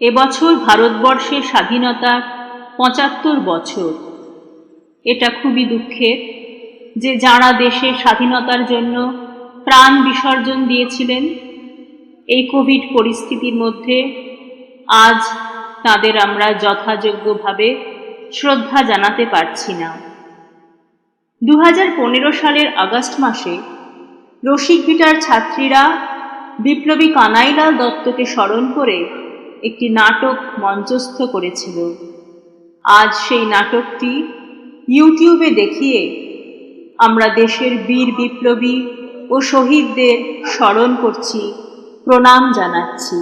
এবছর ভারতবর্ষের স্বাধীনতার ৭৫ বছর। এটা খুবই দুঃখের যে যাঁরা দেশের স্বাধীনতার জন্য প্রাণ বিসর্জন দিয়েছিলেন, এই কোভিড পরিস্থিতির মধ্যে আজ তাদের আমরা যথাযোগ্যভাবে শ্রদ্ধা জানাতে পারছি না। 2015 সালের আগস্ট মাসে রসিকভিটার ছাত্রীরা বিপ্লবী কানাইলাল দত্তকে স্মরণ করে একটি নাটক মঞ্চস্থ করেছিল। আজ সেই নাটকটি ইউটিউবে দেখিয়ে আমরা দেশের বীর বিপ্লবী ও শহীদদের স্মরণ করছি, প্রণাম জানাচ্ছি।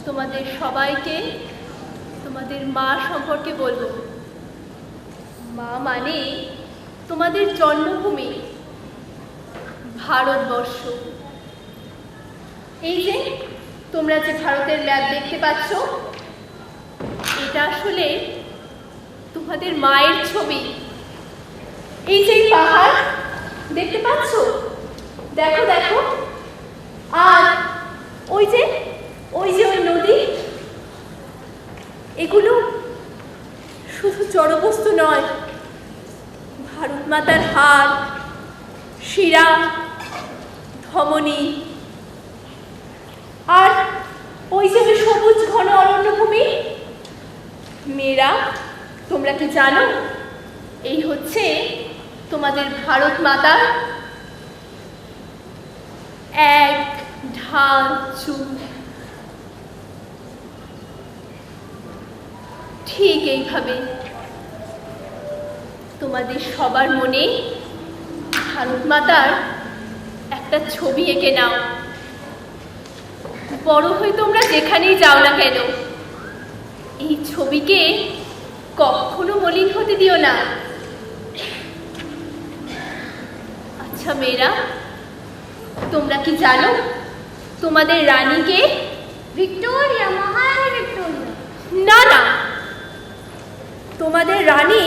তোমাদের সবাইকে তোমাদের মা সম্পর্কে বলবো। মা মানে তোমাদের জন্মভূমি ভারতবর্ষ। এই যে তোমরা যে ভারতের ম্যাপ দেখতে পাচ্ছ, এটা আসলে তোমাদের মায়ের ছবি। এই যে পাহাড় দেখতে পাচ্ছ, দেখো দেখো, আর ওই যে ওই নদী, এগুলো শুধু জড়বস্তু নয়, ভারত মাতার হাড়, শিরা, ধমনী। আর ওই যে সবুজ ঘন অরণ্যভূমি, মেয়েরা তোমরা কি জানো, এই হচ্ছে তোমাদের ভারত মাতার এক ঢাল চুল। ঠিক এইভাবে তোমাদের সবার মনে ভারত মাতার একটা ছবি এঁকে নাও। বড় হয়ে তোমরা যেখানেই যাও না কেন, এই ছবিকে কখনো মলিন হতে দিও না। আচ্ছা মেয়েরা, তোমরা কি জানো তোমাদের রানীকে? ভিক্টোরিয়া, মহারানী ভিক্টোরিয়া। না না, তোমাদের রানী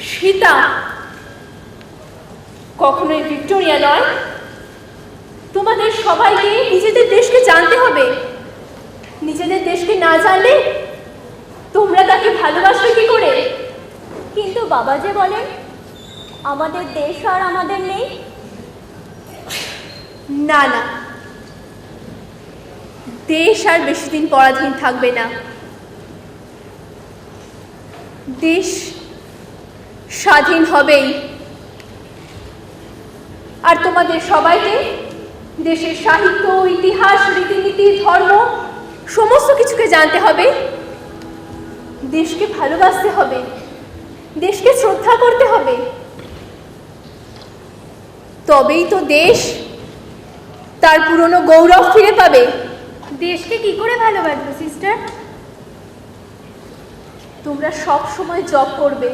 সীতা। কখনোই ভিক্টোরিয়া নয়। তোমাদের সবাইকে নিজেদের দেশকে জানতে হবে। নিজেদের দেশকে না জানলে তোমরা তাকে ভালোবাসবে কি করে? কিন্তু বাবা যে বলেন আমাদের দেশ আর আমাদের নেই। না না, দেশ আর বেশি দিন পরাধীন থাকবে না। দেশ স্বাধীন হবেই। আর তোমাদের সবাইকে দেশের সাহিত্য, ইতিহাস, রীতিনীতি, ধর্ম সমস্ত কিছুকে জানতে হবে। দেশকে ভালোবাসতে হবে, দেশকে শ্রদ্ধা করতে হবে। তবেই তো দেশ তার পুরনো গৌরব ফিরে পাবে। দেশকে কি করে ভালোবাসবো সিস্টার? তোমরা সব সময় জব করবে।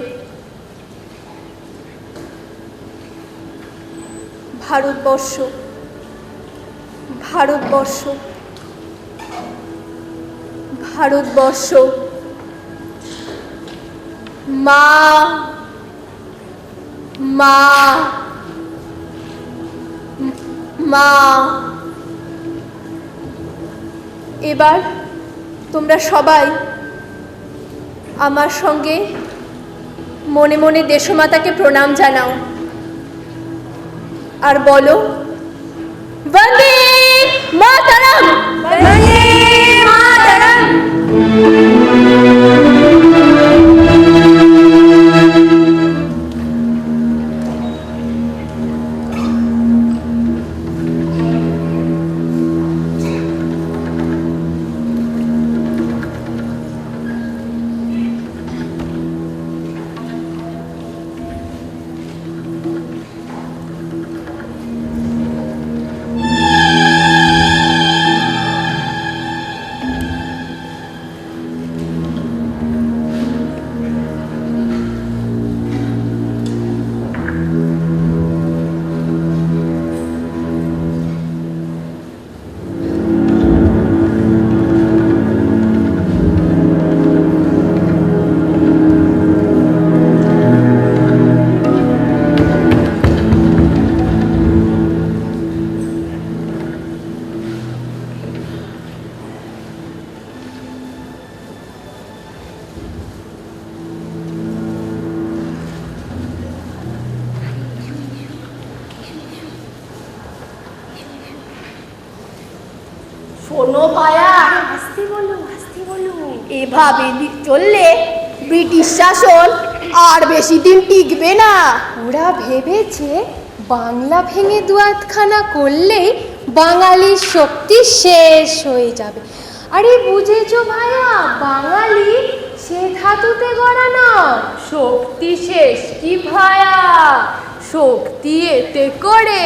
ভারতবর্ষ, ভারতবর্ষ, ভারতবর্ষ। মা, মা, মা। এবার তোমরা সবাই আমার সঙ্গে মনে মনে দেশমাতাকে প্রণাম জানাও আর বলো, বন্দে মাতরম, বন্দে মাতরম। শোনো ভায়া, আসতে বলো, আসতে বলো। এভাবে চললে ব্রিটিশ শাসন আর বেশি দিন টিকবে না। ওরা ভেবেছে বাংলা ভেঙে দুয়াতখানা করলেই বাঙালির শক্তি শেষ হয়ে যাবে। আরে বুঝেছো ভাইয়া, বাঙালি সে ধাতুতে গড়া নয়। শক্তি শেষ কি ভায়া, শক্তি এতে করে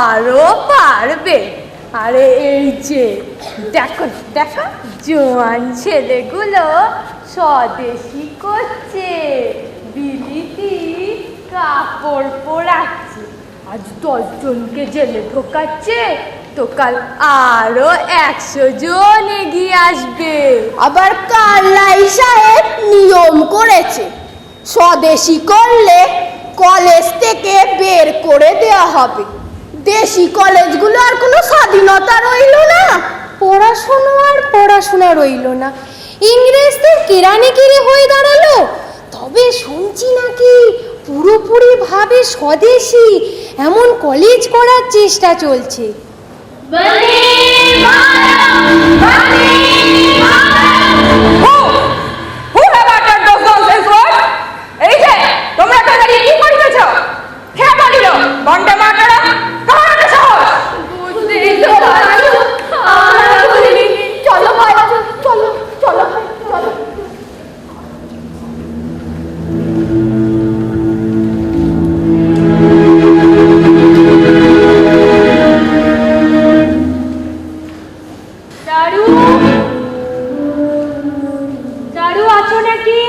আরো পারবে। আরে এই যে দেখো দেখো, জোয়ান ছেলেগুলো স্বদেশি করছে, বিলিতি কাপড় পরাচ্ছে, আজ 10 জনকে জেলে ঢোকাচ্ছে, তো কাল আরো 100 জন এগিয়ে আসবে। আবার কাল্লাই সাহেব নিয়ম করেছে, স্বদেশি করলে কলেজ থেকে বের করে দেওয়া হবে। দেশি কলেজগুলো আর কোনো স্বাধীনতা রইল না। পড়াশোনা রইল না, ইংরেজদের কেরানিগিরি হয়ে দাঁড়ালো। তবে শুনছি নাকি পুরোপুরি ভাবে স্বদেশি এমন কলেজ করার চেষ্টা চলছে। এই যে তোমরা তো দাঁড়িয়ে কি করতেছ? কে বলিল বন্দে মাতরম? কার এত সাহস? বুঝতেই তো পারছো আমরা বলিনি। চলো ভাই, চলো চলো চলো। চারু, চারু আছো নাকি?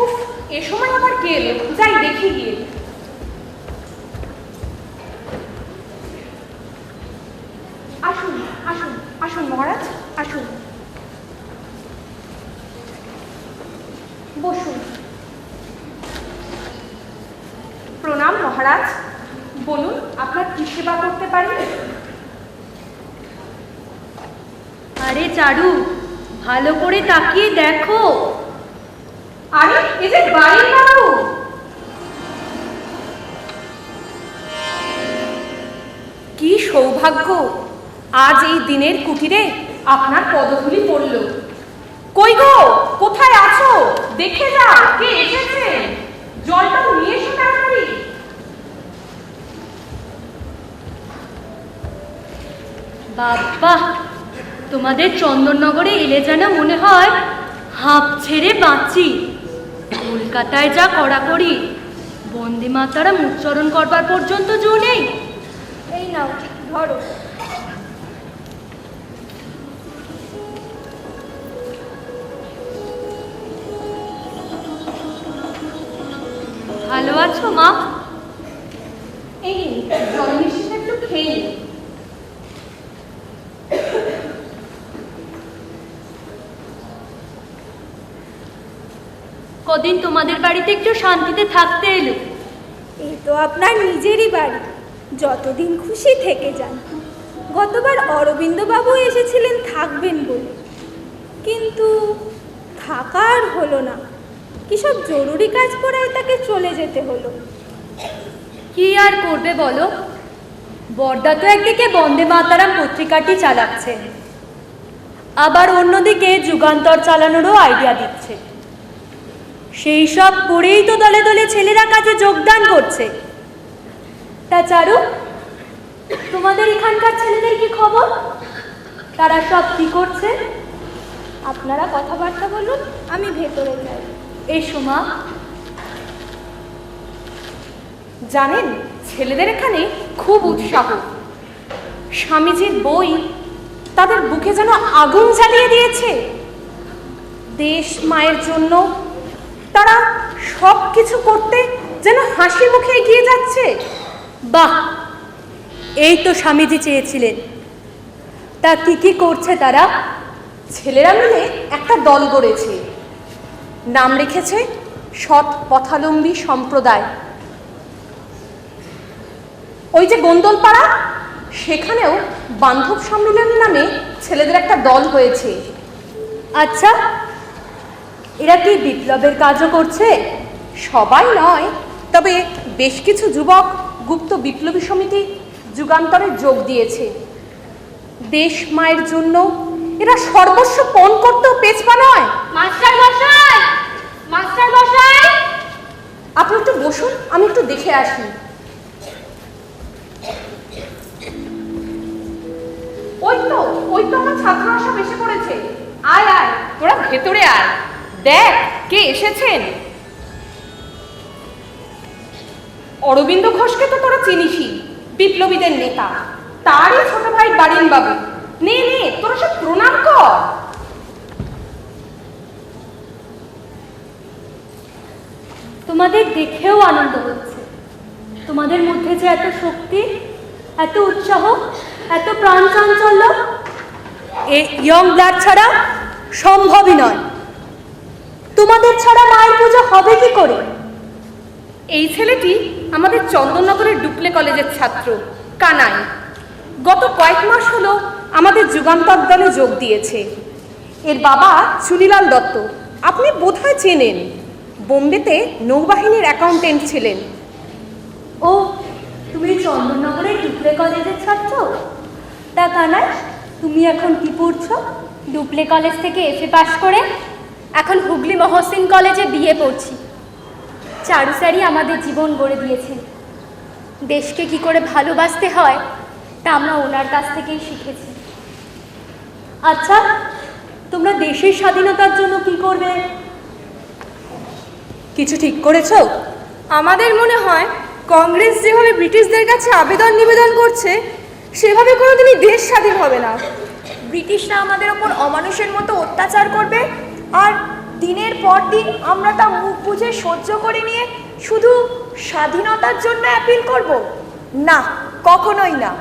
উফ, এ সময় আবার কে এলো? যাই দেখি গিয়ে। আসুন আসুন আসুন মহারাজ, আসুন বসুন। প্রণাম মহারাজ, বলুন আপনার কি সেবা করতে পারি? আরে চারু, ভালো করে তাকিয়ে দেখো। আরে এ যে বাড়ির বাবু। কি সৌভাগ্য, আজ এই দিনের কুটিরে আপনার পদধূলি পড়ল। কই গো, কোথায় আছো? দেখে যাও কে এসেছে। জলটা নিয়ে এসো তাড়াতাড়ি। বাবা, তোমাদের চন্দননগরে এলে যেন মনে হয় হাঁপ ছেড়ে বাঁচি। কলকাতায় যা কড়াকড়ি, বন্দে মাতারাম উচ্চারণ করবার পর্যন্ত জো নেই। এই নাও ধরো। ভালো আছো মা? এই জল মিষ্টিটা একটু খেয়ে নিন। কদিন তোমাদের বাড়িতে একটু শান্তিতে থাকতে এলো। এই তো আপনার নিজেরই বাড়ি, যতদিন খুশি থেকে যান। গতবার অরবিন্দবাবু এসেছিলেন থাকবেন বলে, কিন্তু থাকার হলো না। কি সব জরুরি কাজ করায় তাকে চলে যেতে হলো। কি আর করবে বলো, বড়দা তো একদিকে বন্দে মাতারাম পত্রিকাটি চালাচ্ছে, আবার অন্যদিকে যুগান্তর চালানোরও আইডিয়া দিচ্ছে। সেই সব করেই তো দলে দলে ছেলেরা কাজে যোগদান করছে। তা চারু, তোমাদের এখানকার ছেলেদের কি খবর? তারা সব কি করছে? আপনারা কথাবার্তা বলুন, আমি ভেতরে যাই। এসো মা। জানেন, ছেলেদের এখানে খুব উৎসাহ। স্বামীজির বই তাদের বুকে যেন আগুন জ্বালিয়ে দিয়েছে। দেশ মায়ের জন্য তারা সব কিছু করতে যেন হাসি মুখে এগিয়ে যাচ্ছে। বাহ, এই তো স্বামীজি চেয়েছিলেন। তা কি কি করছে তারা? ছেলেরা মিলে একটা দল গড়েছে, নাম রেখেছে সৎ পথালম্বী সম্প্রদায়। ওই যে গোন্দলপাড়া, সেখানেও বান্ধব সম্মিলন নামে ছেলেদের একটা দল হয়েছে। আচ্ছা, এরা কি বিপ্লবের কাজও করছে? সবাই নয়, তবে বেশ কিছু যুবক গুপ্ত বিপ্লবী সমিতি যুগান্তরে যোগ দিয়েছে। দেশ মায়ের জন্য এরা সর্বস্ব পণ করতেও পেছপা নয়। মাস্টার মশাই, মাস্টার মশাই, আপনি একটু বসুন, আমি একটু দেখে আসি। ওই তো আমার ছাত্ররা সব এসে পড়েছে। আয় আয়, তোরা ভেতরে আয়, দেখ কে এসেছেন। অরবিন্দ ঘোষকে তো তোরা চিনিসই, বিপ্লবীদের নেতা, তারই ছোট ভাই বারিন বাবু। নে নে, তোরা সব প্রণাম কর। তোমাদের দেখেও আনন্দ হচ্ছে। তোমাদের মধ্যে যে এত শক্তি, এত উৎসাহ, এত প্রাণ চাঞ্চল্য, এই ইয়ং ব্লাড ছাড়া সম্ভবই নয়। তোমাদের ছাড়া মায়ের পুজো হবে কি করে? এই ছেলেটি আমাদের চন্দননগরের ডুকলে কলেজের ছাত্র, কানাই। গত কয়েক মাস হলো আমাদের যুগান্তর দলে যোগ দিয়েছে। এর বাবা চুনিলাল দত্ত, আপনি বোধহয় চেনেন, বোম্বেতে নৌবাহিনীর অ্যাকাউন্টেন্ট ছিলেন। ও, তুমি চন্দননগরের ডুপ্লে কলেজের ছাত্র? তা কানাই, তুমি এখন কি পড়ছো? ডুপ্লে কলেজ থেকে এফএ পাশ করে এখন হুগলি মহসিন কলেজে বিএ পড়ছি। চারু স্যারই আমাদের জীবন গড়ে দিয়েছেন। দেশকে কি করে ভালোবাসতে হয় তা আমরা ওনার কাছ থেকেই শিখেছি। আচ্ছা, তোমরা দেশের স্বাধীনতার জন্য কি করবে? কিছু ঠিক করেছ? আমাদের মনে হয় কংগ্রেস যেভাবে ব্রিটিশদের কাছে আবেদন নিবেদন করছে, সেভাবে কোনোদিনই দেশ স্বাধীন হবে না। ব্রিটিশরা আমাদের ওপর অমানুষের মতো অত্যাচার করবে, আর দিনের পর দিন আমরা তা মুখ বুজে সহ্য করে নিয়ে শুধু স্বাধীনতার জন্য অ্যাপিল করব? না, কখনোই না।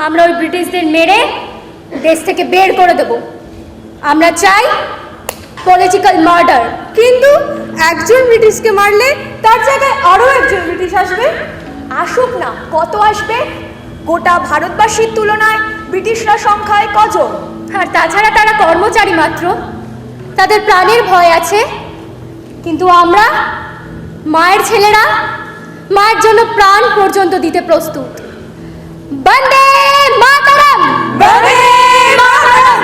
আমরা ওই ব্রিটিশদের মেরে দেশ থেকে বের করে দেব। আমরা চাই পলিটিক্যাল মার্ডার। কিন্তু একজন ব্রিটিশকে মারলে তার জায়গায় আরও একজন ব্রিটিশ আসবে। আসুক না, কত আসবে? গোটা ভারতবাসীর তুলনায় ব্রিটিশরা সংখ্যায় কজন? আর তাছাড়া তারা কর্মচারী মাত্র, তাদের প্রাণের ভয় আছে। কিন্তু আমরা মায়ের ছেলেরা মায়ের জন্য প্রাণ পর্যন্ত দিতে প্রস্তুত। বন্দে মাতরম! বন্দে মাতরম!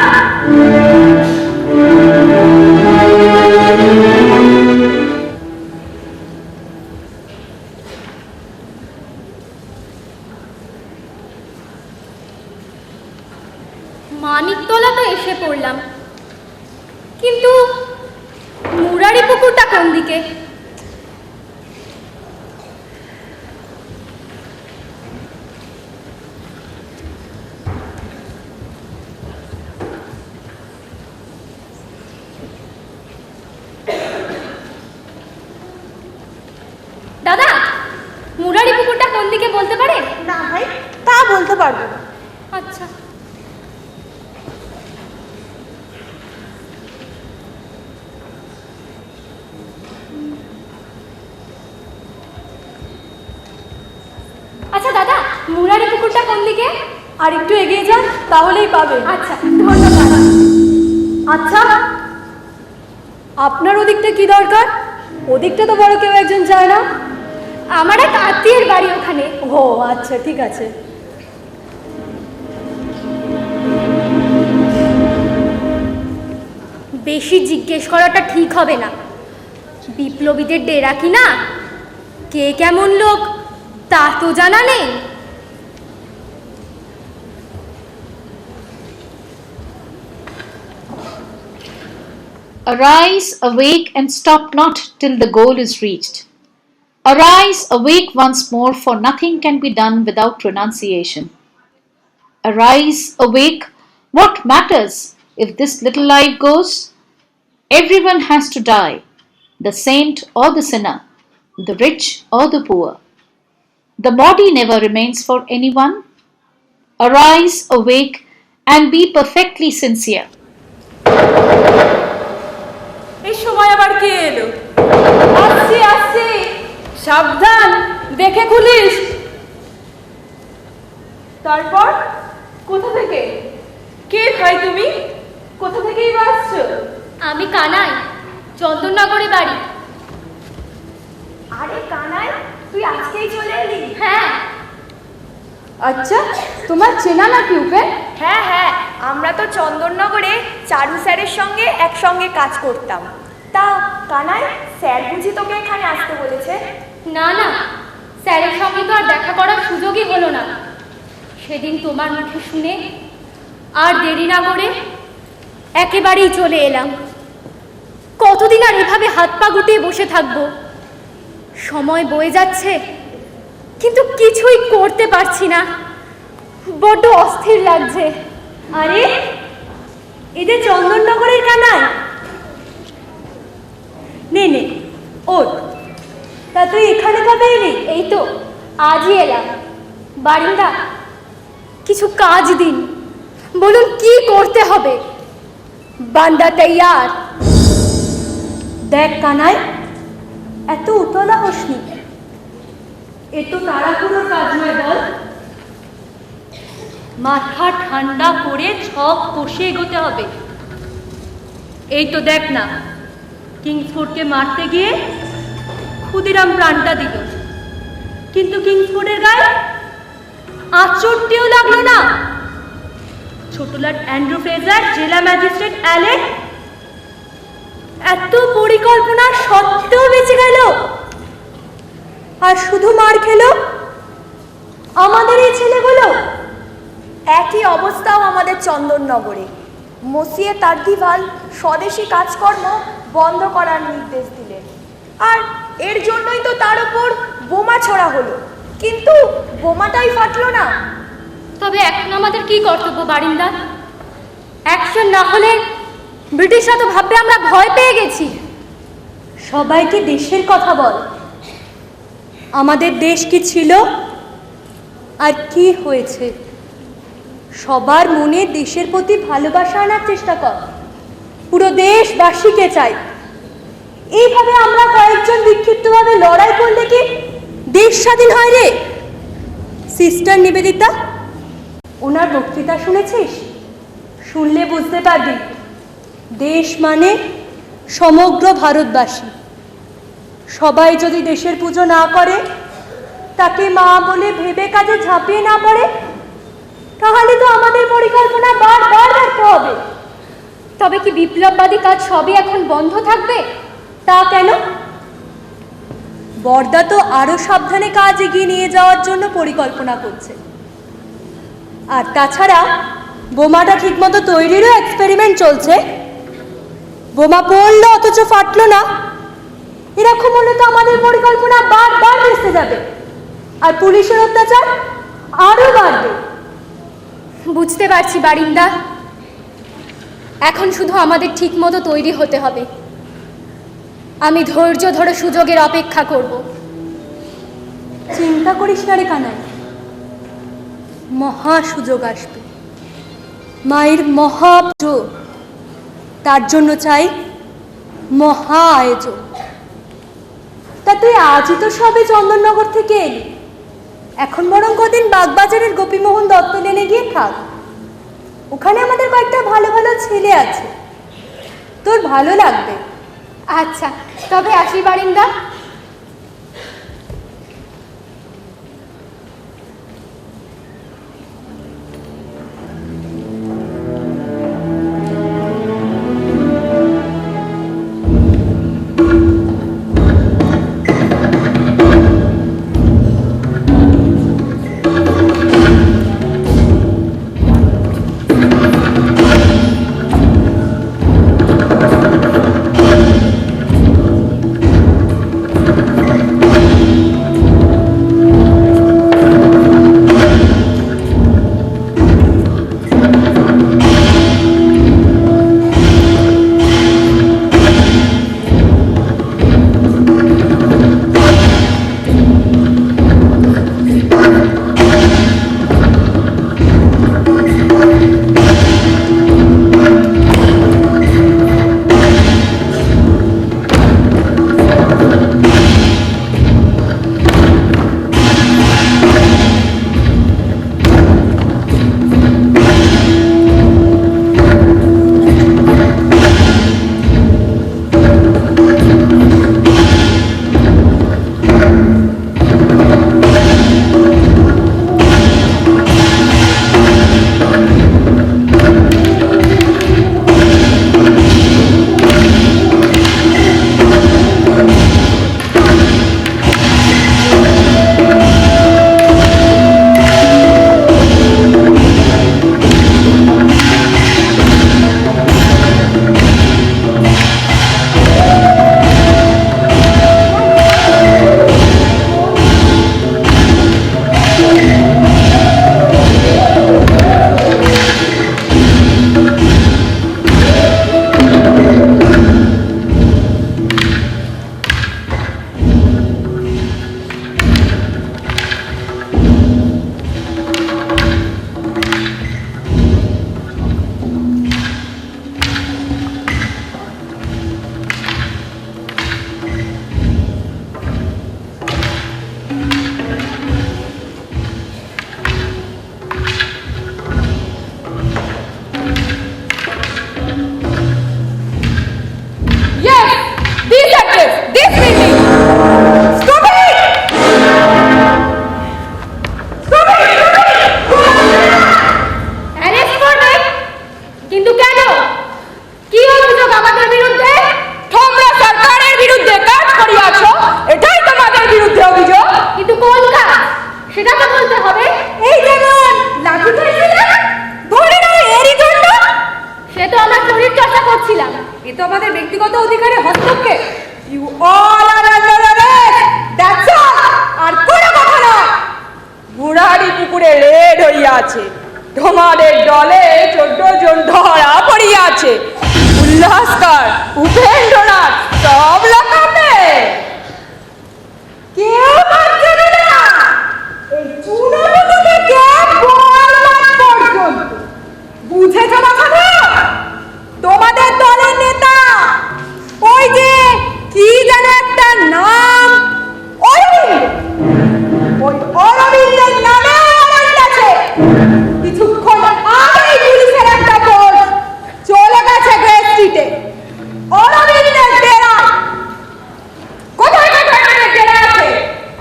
মানিকতলা তো এসে পড়লাম, কিন্তু মুরারি পুকুরটা কোন দিকে? দাদা, মুরারি পুকুরটা কোন দিকে বলতে পারে? না ভাই, তা বলতে পারবো না। আচ্ছা। আচ্ছা দাদা, মুরারি পুকুরটা কোন দিকে? আর একটু এগিয়ে যান, তাহলেই পাবেন। আচ্ছা, ধন্যবাদ। আচ্ছা, আপনার ওদিকটা কি দরকার? ওদিকটা তো বড় কেউ একজন যায় না। আমার এক আত্মীয়ের বাড়ি ওখানে। ও আচ্ছা, ঠিক আছে। বেশি জিজ্ঞেস করাটা ঠিক হবে না। বিপ্লবীদের ডেরা কি না, কে কেমন লোক তা তো জানা নেই। Arise, awake, and stop not till the goal is reached. Arise, awake once more, for nothing can be done without renunciation. Arise, awake, what matters if this little life goes? Everyone has to die, the saint or the sinner, the rich or the poor. The body never remains for anyone. Arise, awake, and be perfectly sincere. এই সময় আবার কে এলো? আসছি আসছি, সাবধান, দেখে খুলিস। তারপর কোথা থেকে? কে ভাই তুমি? কোথা থেকেই বা আসছো? আমি কানাই, চন্দননগরে বাড়ি। আরে কানাই, তুই আজকেই চলে এলি? হ্যাঁ। আচ্ছা, তোমার চেনা নাকি উপেন? হ্যাঁ হ্যাঁ, আমরা তো চন্দননগরে চারু স্যারের সঙ্গে একসঙ্গে কাজ করতাম। তা কানাই, স্যার বুঝি তোকে এখানে আসতে বলেছে? না না, স্যারের সঙ্গে তো আর দেখা করার সুযোগই হলো না। সেদিন তোমার মুখে শুনে আর দেরি না করে একেবারেই চলে এলাম। কতদিন আর এভাবে হাত পা গুটিয়ে বসে থাকবো? সময় বয়ে যাচ্ছে, কিন্তু কিছুই করতে পারছি না। বড্ড অস্থির লাগছে। আরে, এই যে চন্দননগরের কানাই, নে নে ওর। তা তুই এখানে কবে এলি? এই তো আজই এলাম। বারিন্দা, কিছু কাজ দিন, বলুন কি করতে হবে। বান্দা তৈয়ার। দেখ কানাই, এত উতলা হসনি, এ তো তাড়াহুড়োর কাজ নয় বল। মাথা ঠান্ডা করে ছক কষে এগোতে হবে। এই তো দেখ না, কিংসফোর্ডকে মারতে গিয়ে ক্ষুদিরাম প্রাণটা দিল, কিন্তু কিংসফোর্ডের গায়ে আঁচড়টিও লাগলো না। ছোটলাট অ্যান্ড্রু ফ্রেজার, জেলা ম্যাজিস্ট্রেট অ্যালেন, এত পরিকল্পনা সত্ত্বেও বেঁচে গেল, আর শুধু মার খেলো আমাদের এই ছেলেগুলো। একই অবস্থাও আমাদের চন্দননগরে। মসিয়ে তার্দিভাল স্বদেশি কাজকর্ম বন্ধ করার নির্দেশ দিলেন, আর এর জন্যই তো তার উপর বোমা ছোড়া হলো, কিন্তু বোমাটাই ফাটলো না। তবে এখন আমাদের কি কর্তব্য বারিন্দা? অ্যাকশন না হলে ব্রিটিশরা তো ভাববে আমরা ভয় পেয়ে গেছি। সবাইকে দেশের কথা বল। আমাদের দেশ কি ছিল আর কি হয়েছে, সবার মনে দেশের প্রতি ভালোবাসা আনার চেষ্টা কর। পুরো দেশবাসীকে চাই। এইভাবে আমরা কয়েকজন বিক্ষিপ্তভাবে লড়াই করলে কি দেশ স্বাধীন হয় রে? সিস্টার নিবেদিতা, ওনার বক্তৃতা শুনেছিস? শুনলে বুঝতে পারবি, দেশ মানে সমগ্র ভারতবাসী। সবাই যদি দেশের পুজো না করে, তাকে মা বলে ভেবে কাজে ঝাঁপিয়ে না পড়ে, তাহলে তো আমাদের পরিকল্পনা বারবার ব্যর্থ হবে। তবে কি বিপ্লববাদী কাজ সবই এখন বন্ধ থাকবে? তা কেন? বরদা তো আরো সাবধানে কাজ এগিয়ে নিয়ে যাওয়ার জন্য পরিকল্পনা করছে। আর তাছাড়া বোমাটা ঠিকমতো তৈরিরও এক্সপেরিমেন্ট চলছে। বোমা পড়লো অথচ ফাটলো না, এরকম হলে তো আমাদের পরিকল্পনা বারবার ভেস্তে যাবে, আর পুলিশের অত্যাচার আরো বাড়বে। বুঝতে পারছি বারিন্দা, এখন শুধু আমাদের ঠিক মতো তৈরি হতে হবে। আমি ধৈর্য ধরে সুযোগের অপেক্ষা করব। চিন্তা করিস না রে কানাই, মহা সুযোগ আসবে। মায়ের মহা পুজো, তার জন্য চাই মহা আয়োজন। তা তুই আজই তো সবে চন্দননগর থেকে এলি, এখন বরং কদিন বাগবাজারের গোপীমোহন দত্ত লেনে গিয়ে থাক। ওখানে আমাদের কয়েকটা ভালো ভালো ছেলে আছে, তোর ভালো লাগবে। আচ্ছা, তবে আসি বারিন্দা। সেটা তো বলতে হবে। এই যেমন লাঠি ধরেছিলে, ধরে নাও এরই জন্য। সে তো আমরা শরীর চর্চা করছিলাম। এ তো আমাদের ব্যক্তিগত অধিকারে হস্তক্ষেপ। You all are under arrest, that's all. আর কোনো কথা নয়। বুড়ারি পুকুরে রেড হইয়াছে, তোমাদের দলে 14 জন ধরা পড়িয়াছে। উল্লাসকার, উপেন্দ্রনাথ সব লাগাবে। কেউ পাচ্ছে না। এই চুনোটুকু থেকে বলবান পর্যন্ত। বুঝেছো মাথাটা? তোমাদের দলের নেতা ওই যে কি যেন একটা নাম, অরবিন্দ। ওই অরবিন্দের নামে ওয়ারেন্ট আছে। কিছুক্ষণ আগেই পুলিশের একটা ফোর্স চলে গেছে গ্রে স্ট্রিটে অরবিন্দের ডেরায়। কোথায় কোথায় ডেরা আছে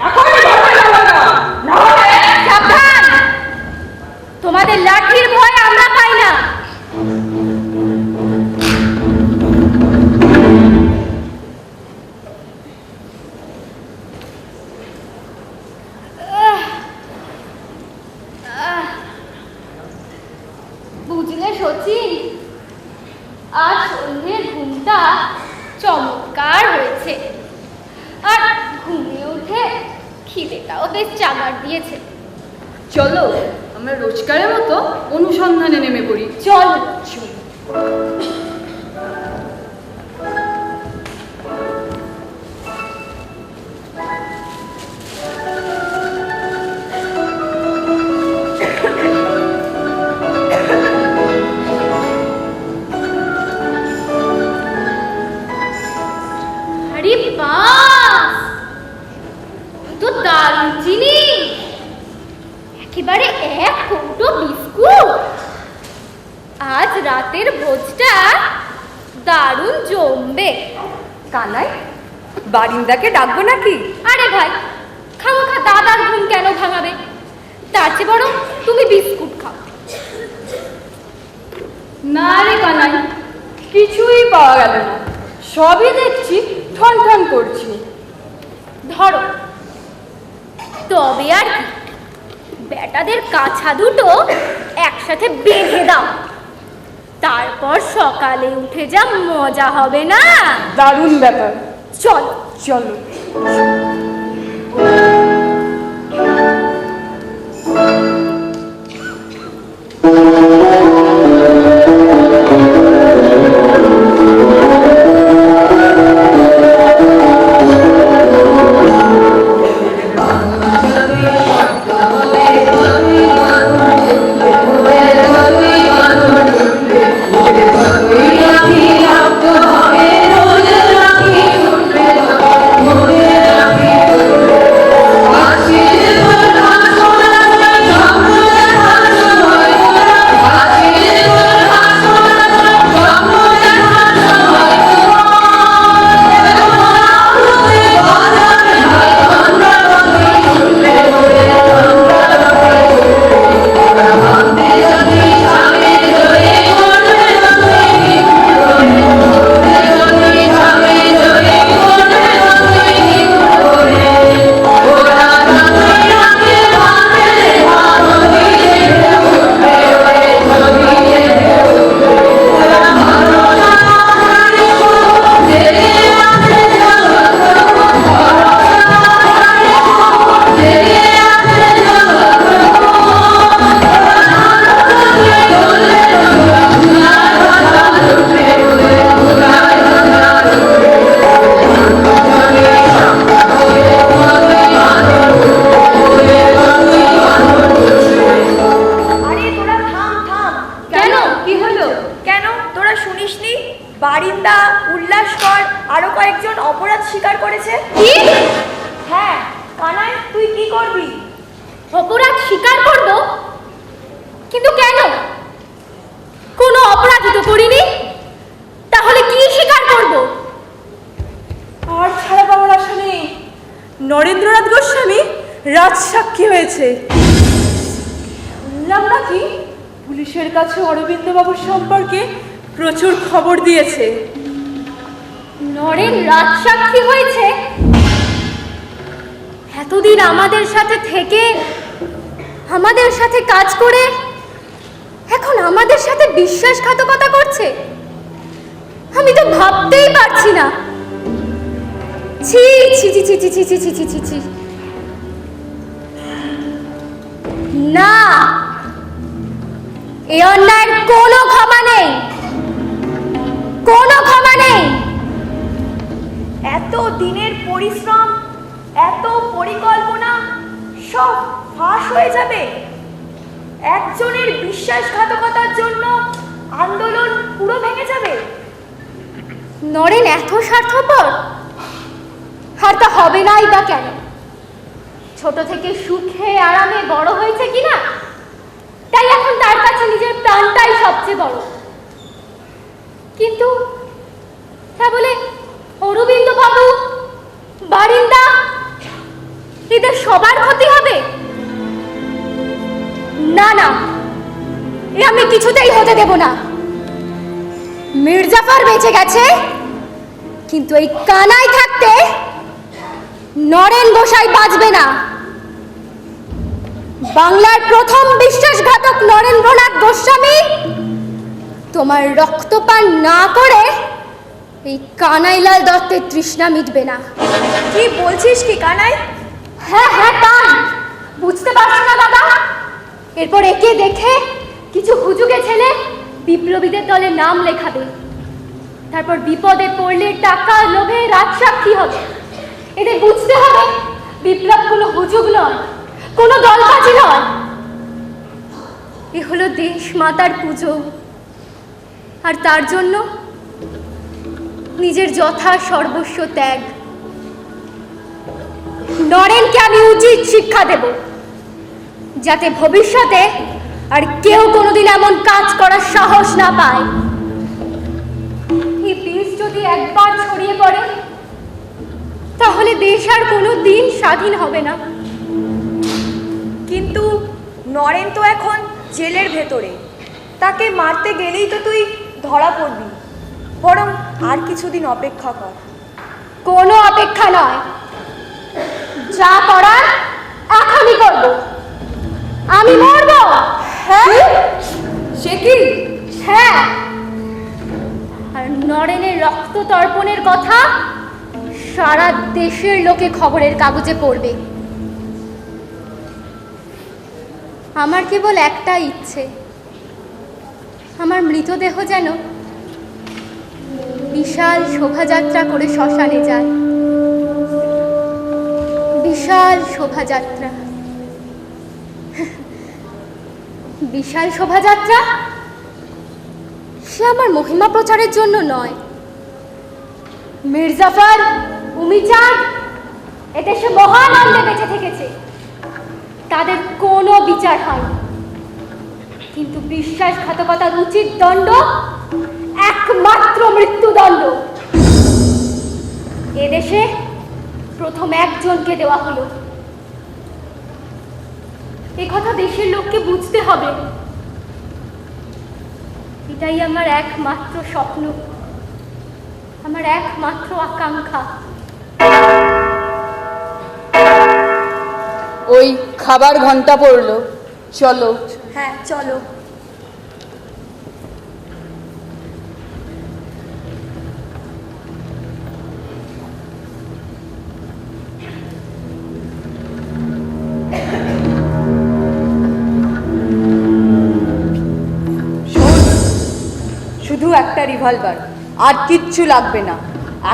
এখনই ধরে নেবো না, নাহলে সাবধান, তোমাদের লাঠির ভয় আমরা পাই না। বুঝলে সচিন, আজ সন্ধ্যের ঘুমটা চমৎকার হয়েছে, আর ঘুমিয়ে উঠে খিদেটাও বেশ চাগার দিয়েছে। চলো আমরা রোজকারের মতো অনুসন্ধানে নেমে পড়ি। চল। আরে বাস, তো দারুণ জিনিস। একেবারে এক কৌটো বিস্কুট। আজ রাতের ভোজটা দারুণ জমবে। কানাই, বারিন্দাকে ডাকবো নাকি? আরে ভাই, খামোখা দাদার ঘুম কেন ভাঙাবে? তার চেয়ে বরং তুমি বিস্কুট খাও। না রে কানাই, কিছুই পাওয়া গেল না। সবই দেখছি ঠন ঠন করছি। ধরো, তবে আর কি, বেটাদের কাছা দুটো একসাথে বেঁধে দাও, তারপর সকালে উঠে যা মজা হবে না। দারুণ ব্যাপার। চল। চলো। বারিন্দা, উল্লাসকর আরো কয়েকজন অপরাধ স্বীকার করেছে। কি? হ্যাঁ, কানাই তুই কি করবি? অপরাধ স্বীকার করব? কিন্তু কেন? কোনো অপরাধ তো করিনি, তাহলে কি স্বীকার করব? আর ছাড়া পাওয়ার আশা নেই। নরেন্দ্রনাথ গোস্বামী রাজসাক্ষী হয়েছে। শুনলাম নাকি পুলিশের কাছে অরবিন্দ বাবুর সম্পর্কে প্রচুর খবর দিয়েছে। নরেন রাজসাক্ষী হয়েছে? এতদিন আমাদের সাথে থেকে আমাদের সাথে কাজ করে এখন আমাদের সাথে বিশ্বাসঘাতকতা করছে? আমি তো ভাবতেই পারছি না। ছি ছি ছি ছি ছি ছি ছি ছি ছি ছি ছি। না, এই অন্যায়ের কোনো ক্ষমা নেই, কোনো ক্ষমা নেই। এত দিনের পরিশ্রম, এত পরিকল্পনা সব ফাঁস হয়ে যাবে। একজনের বিশ্বাসঘাতকতার জন্য আন্দোলন পুরো ভেঙে যাবে। নরেন এত স্বার্থপর? আর তা হবে নাই বা কেন? ছোট থেকে সুখে আরামে বড় হয়েছে কিনা, তাই এখন তার কাছে নিজের প্রাণটাই সবচেয়ে বড়। কিন্তু তা বলে অরবিন্দ বাবু, বারিন্দা, এদের সবার ক্ষতি হবে? না না, এ আমি কিছুতেই হতে দেব না। মির্জাফর বেঁচে গেছে, কিন্তু এই কানাই থাকতে নরেন গোসাই বাঁচবে না। বাংলার প্রথম বিশ্বাসঘাতক নরেন্দ্রনাথ গোস্বামী তোমার রক্তপান না করে এই কানাইলাল দত্তের তৃষ্ণা মিটবে না। কি বলছিস কি কানাই? হ্যাঁ হ্যাঁ, পান বুঝতে পারছো না দাদা? এরপর একে দেখে কিছু হুজুগে ছেলে বিপ্লবীদের দলে নাম লেখাবে, তারপর বিপদে পড়লে টাকা লোভে রাজসাক্ষী হবে। এদের বুঝতে হবে বিপ্লব কোনো হুজুগ নয়, কোনো দলবাজি নয়। এ হলো দেশ মাতার পুজো, আর তার জন্য নিজের যথা সর্বস্ব ত্যাগ। নরেনকে আমি উচিত শিক্ষা দেব, যাতে ভবিষ্যতে আর কেউ কোনোদিন এমন কাজ করার সাহস না পায়। এই বীজ যদি একবার ছড়িয়ে পড়ে, তাহলে দেশ আর কোনো দিন স্বাধীন হবে না। কিন্তু নরেন তো এখন জেলের ভেতরে, তাকে মারতে গেলেই তো তুই ধরা পড়বি। বরং আর কিছুদিন অপেক্ষা কর। কোনো অপেক্ষা নয়, যা করার এখনই করব। আমি মরব। হ্যাঁ, সে কি? হ্যাঁ, আর নরেনের রক্ত তর্পণের কথা সারা দেশের লোকে খবরের কাগজে পড়বে। আমার কেবল একটা ইচ্ছে, আমার মৃতদেহ যেন বিশাল শোভাযাত্রা করে শ্মশানে যায়। বিশাল শোভাযাত্রা, বিশাল শোভাযাত্রা। সে আমার মহিমা প্রচারের জন্য নয়। মির্জাফর, উমিচাঁদ এদেশে মহানন্দে বেঁচে থেকেছে, তাদের কোনো বিচার হয়নি। কিন্তু বিশ্বাসঘাতকতার উচিত দণ্ড একমাত্র মৃত্যুদণ্ড। এদেশে প্রথম একজনকে দেওয়া হলো। এ কথা দেশের লোককে বুঝতে হবে। এটাই আমার একমাত্র স্বপ্ন, আমার একমাত্র আকাঙ্ক্ষা। ওই খাবার ঘন্টা পড়লো, চলো। হ্যাঁ চলো। শুধু একটা রিভলভার, আর কিচ্ছু লাগবে না।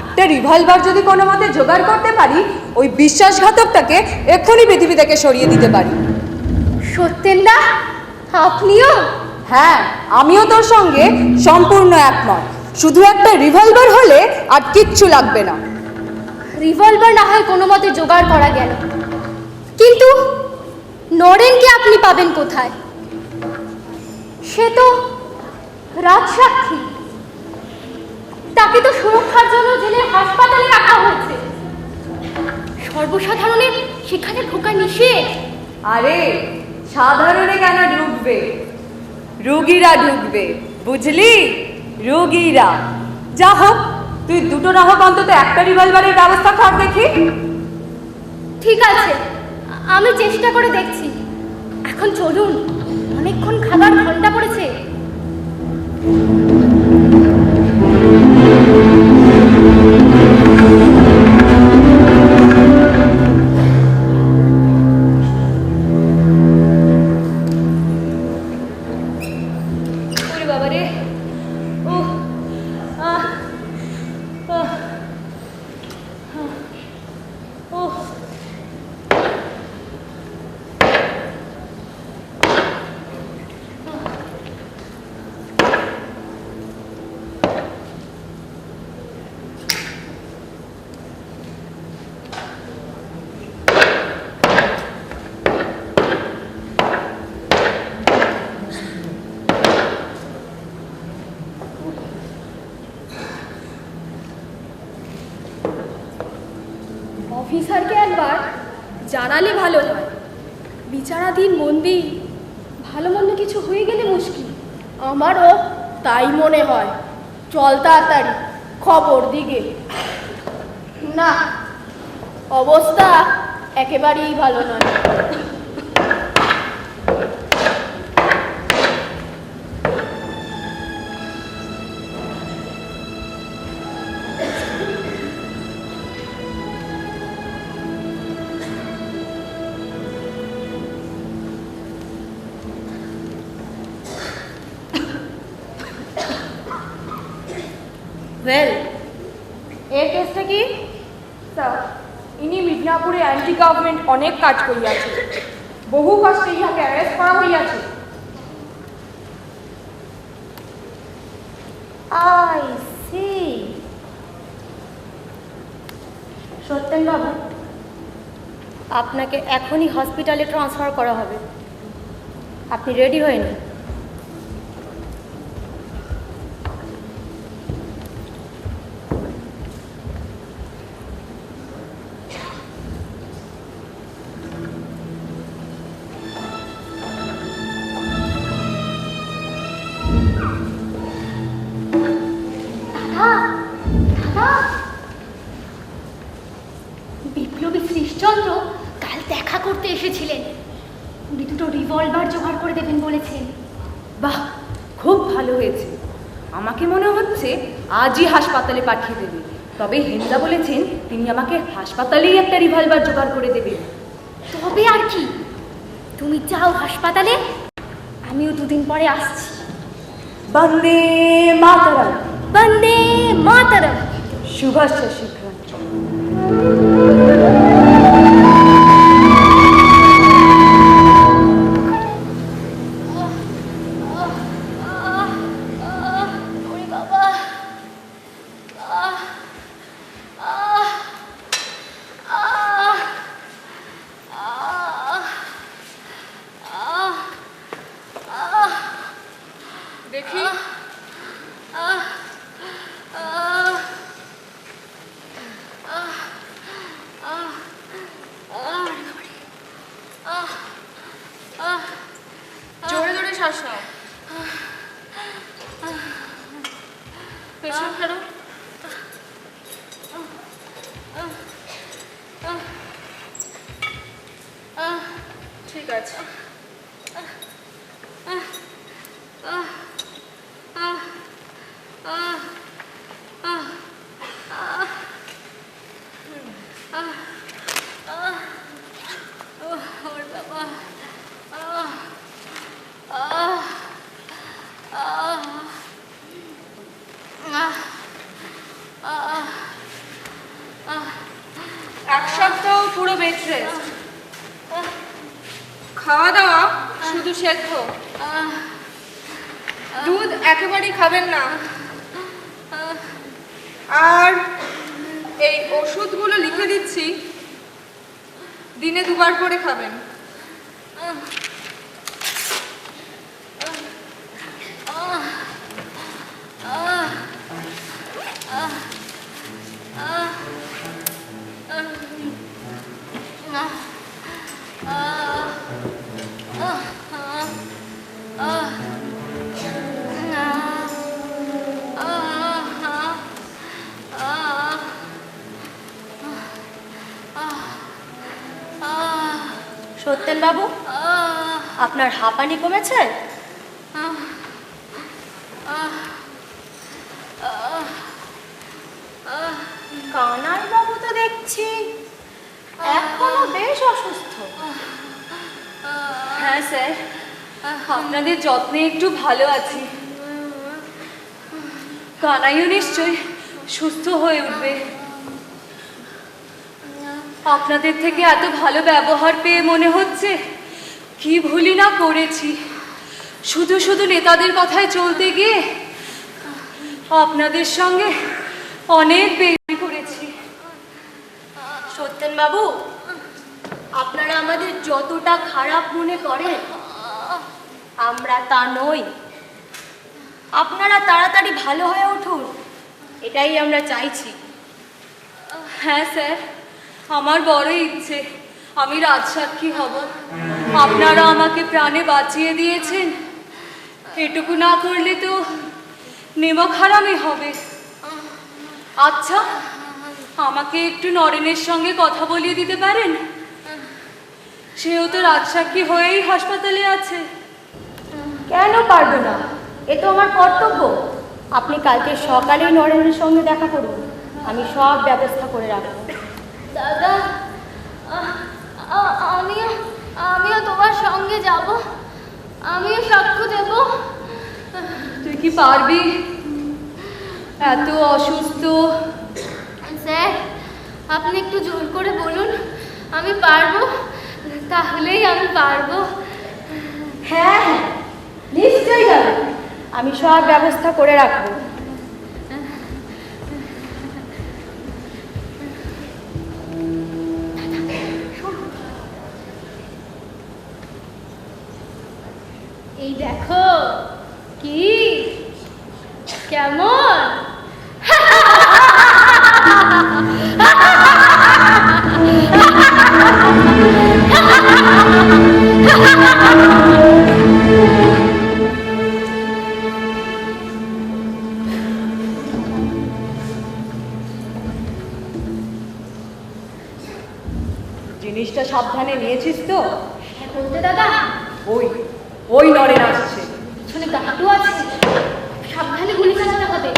একটা রিভলভার যদি কোনো মতে জোগাড় করতে পারি, ওই বিশ্বাসঘাতকটাকে এক্ষুনি পৃথিবী থেকে সরিয়ে দিতে পারি। সত্যেন্দা, আপনিও? হ্যাঁ, আমিও তোর সঙ্গে সম্পূর্ণ একমত। শুধু একটা রিভলভার হলে আর কিচ্ছু লাগবে না। রিভলভার না হয় কোনো মতে জোগাড় করা গেল, কিন্তু নরেনকে আপনি পাবেন কোথায়? সে তো রাজসাক্ষী, তাকে তো সুরক্ষার জন্য জেলে হাসপাতালে রাখা হয়েছে। সর্বসাধারণের সেখানে ঢোকা নিষেধ। আরে সাধারণে কেন ঢুকবে? রোগীরা ঢুকবে, বুঝলি? রোগীরা। যা হোক, তুই দুটো না হোক অন্তত একটা রিভলভারের ব্যবস্থা কর দেখি। ঠিক আছে, আমি চেষ্টা করে দেখছি। এখন চলুন, অনেকক্ষণ খাবার ঘন্টা পড়েছে। ওরে বাবা রে, ও আহ আহ ও অফিসারকে একবার জানালে ভালো হয়। বিচারাধীন বন্দি, ভালো মন্দ কিছু হয়ে গেলে মুশকিল। আমারও তাই মনে হয়। চল তাড়াতাড়ি খবর দিকে। না, অবস্থা একেবারেই ভালো নয়। ওয়েল, এর কেসটা কি? স্যার, ইনি মিদনাপুরে অ্যান্টি গভর্নমেন্ট অনেক কাজ করিয়াছে। বহু কষ্টে ইহাকে অ্যারেস্ট করা হইয়াছে। I C. সত্যেন বাবু, আপনাকে এখনই হসপিটালে ট্রান্সফার করা হবে। আপনি রেডি হয়ে নিন। বিপ্লবী শ্রীশচন্দ্র কাল দেখা করতে এসেছিলেন। উনি দুটো রিভলভার জোগাড় করে দেবেন বলেছেন। বাহ, খুব ভালো হয়েছে। আমাকে মনে হচ্ছে আজই হাসপাতালে পাঠিয়ে দেবে। তবে হেমদা বলেছেন তিনি আমাকে হাসপাতালেই একটা রিভলভার জোগাড় করে দেবেন। তবে আর কি, তুমি যাও হাসপাতালে, আমিও দুদিন পরে আসছি। বন্দে মাতরম। বন্দে মাতরম। সুভাষ শীঘ্র। দেখি জোরে জোরে শ্বাস নাও। পেছন ফেরো। ঠিক আছে। এক সপ্তাহ পুরো বেড রেস্ট, খাওয়া দাওয়া শুধু সেদ্ধ, দুধ একেবারেই খাবেন না। আর এই ওষুধগুলো লিখে দিচ্ছি, দিনে 2 বার করে খাবেন। সত্যেন বাবু, আপনার হাঁপানি কমেছে? কানাই বাবু তো দেখছি এখনো বেশ অসুস্থ। হ্যাঁ স্যার, আপনাদের যত্নে একটু ভালো আছি। কানাইও নিশ্চয় সুস্থ হয়ে উঠবে। আপনাদের থেকে এত ভালো ব্যবহার পেয়ে মনে হচ্ছে কি ভুলই না করেছি। শুধু শুধু নেতাদের কথায় চলতে গিয়ে আপনাদের সঙ্গে অনেক বেশি করেছি। সত্যেন বাবু, আপনারা আমাদের যতটা খারাপ মনে করেন আমরা তা নই। আপনারা তাড়াতাড়ি ভালো হয়ে উঠুন, এটাই আমরা চাইছি। হ্যাঁ স্যার, আমার বড় ইচ্ছে আমি রাজসাক্ষী হব। আপনারা আমাকে প্রাণে বাঁচিয়ে দিয়েছেন, এটুকু না করলে তো নেমক হারামি হবে। আচ্ছা, আমাকে একটু নরেনের সঙ্গে কথা বলিয়ে দিতে পারেন? সেও তো রাজসাক্ষী হয়েই হাসপাতালে আছে। কেন পারবো না, এ তো আমার কর্তব্য। আপনি কালকে সকালেই নরেনের সঙ্গে দেখা করুন, আমি সব ব্যবস্থা করে রাখবো। দাদা, আমিও তোমার সঙ্গে যাব, আমিও সাক্ষ্য দেব। তুই কি পারবি? এত অসুস্থ। স্যার, আপনি একটু জোর করে বলুন আমি পারবো, তাহলেই আমি পারবো। হ্যাঁ হ্যাঁ, নিশ্চয়ই যাবে, আমি সব ব্যবস্থা করে রাখবো। এই দেখো কি কেমন। জিনিসটা সাবধানে নিয়েছিস তো? বলতে দাদা, ওই নরেন আসছে। পিছনে গাঁটু আছে, সাবধানে গুলি চালাতে হবে।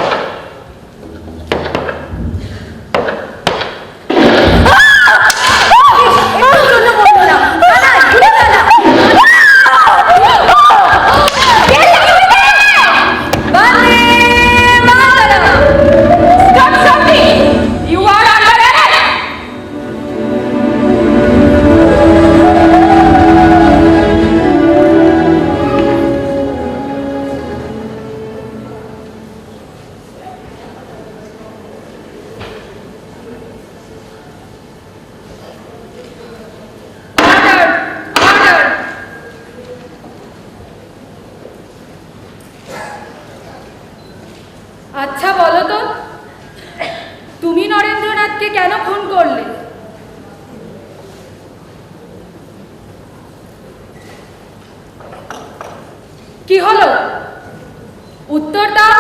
আচ্ছা বলো তো, তুমি নরেন্দ্রনাথকে কেন খুন করলে? কি হলো, উত্তর দাও।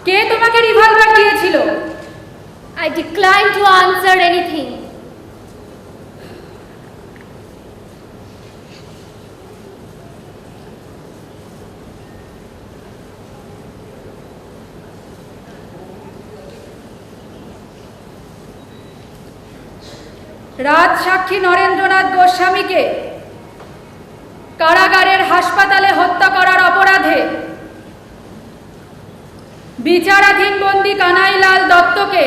কে তোমাকে রিভলভার দিয়েছিল? I decline to answer anything. রাজসাক্ষী Narendranath গোস্বামীকে কারাগারের হাসপাতালে হত্যা করার অপরাধে বিচারাধীন বন্দী কানাইলাল দত্তকে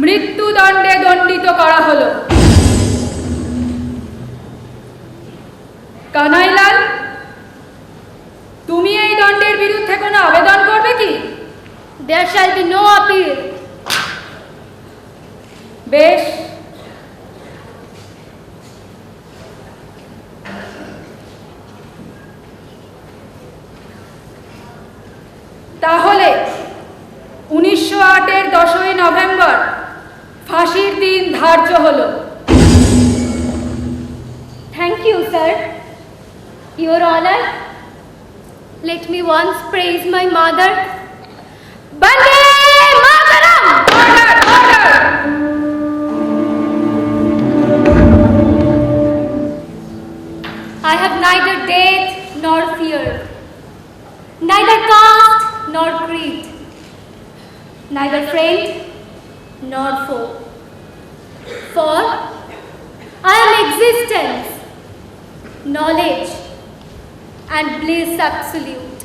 মৃত্যুদণ্ডে দণ্ডিত করা হলো। কানাইলাল, তুমি এই দণ্ডের বিরুদ্ধে কোনো আবেদন করবে কি? There shall be no appeal. বেশ, তাহলে 1908-এর 10ই নভেম্বর ফাঁসির দিন ধার্য হলো। Thank you, sir. Your Honor, let me once praise my mother. Bande Mataram! Order! Order! existence, knowledge, and bliss absolute.